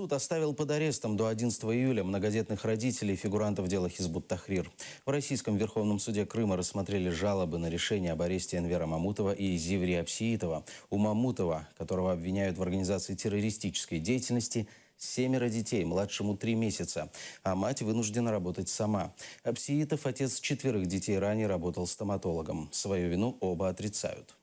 Суд оставил под арестом до 11 июля многодетных родителей фигурантов дела Хизбут Тахрир. В Российском Верховном суде Крыма рассмотрели жалобы на решение об аресте Энвера Мамутова и Зиври Апсиитова. У Мамутова, которого обвиняют в организации террористической деятельности, 7 детей, младшему 3 месяца, а мать вынуждена работать сама. Апсиитов, отец 4 детей, ранее работал стоматологом. Свою вину оба отрицают.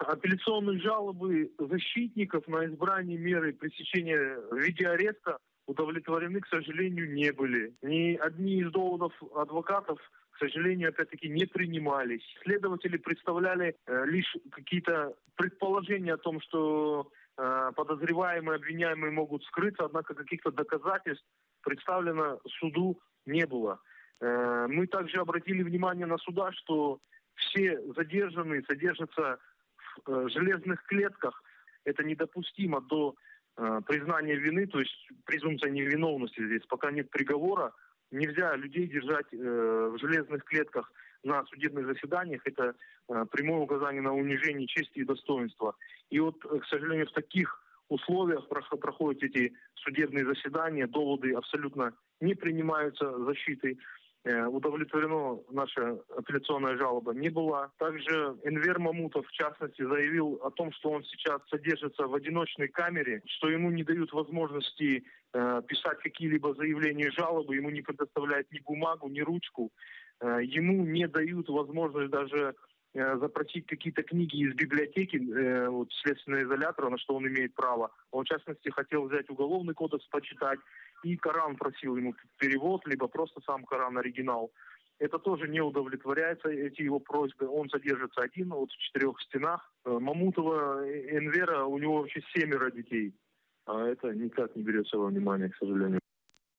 Апелляционные жалобы защитников на избрание меры пресечения в виде ареста удовлетворены, к сожалению, не были. Ни одни из доводов адвокатов, к сожалению, опять-таки не принимались. Следователи представляли лишь какие-то предположения о том, что подозреваемые, обвиняемые могут скрыться, однако каких-то доказательств представлено суду не было. Мы также обратили внимание на суда, что все задержанные содержатся в железных клетках. Это недопустимо до признания вины, то есть презумпция невиновности здесь. Пока нет приговора, нельзя людей держать в железных клетках на судебных заседаниях. Это прямое указание на унижение чести и достоинства. И вот, к сожалению, в таких условиях проходят эти судебные заседания, доводы абсолютно не принимаются защитой. Удовлетворена наша апелляционная жалоба не была. Также Энвер Мамутов, в частности, заявил о том, что он сейчас содержится в одиночной камере, что ему не дают возможности писать какие-либо заявления и жалобы, ему не предоставляют ни бумагу, ни ручку. Ему не дают возможность даже запросить какие-то книги из библиотеки, следственного изолятора, на что он имеет право. Он, в частности, хотел взять уголовный кодекс почитать, и Коран просил ему перевод, либо просто сам Коран оригинал. Это тоже не удовлетворяется, эти его просьбы. Он содержится один, в 4 стенах. Мамутова, Энвера, у него вообще 7 детей. А это никак не берется во внимание, к сожалению.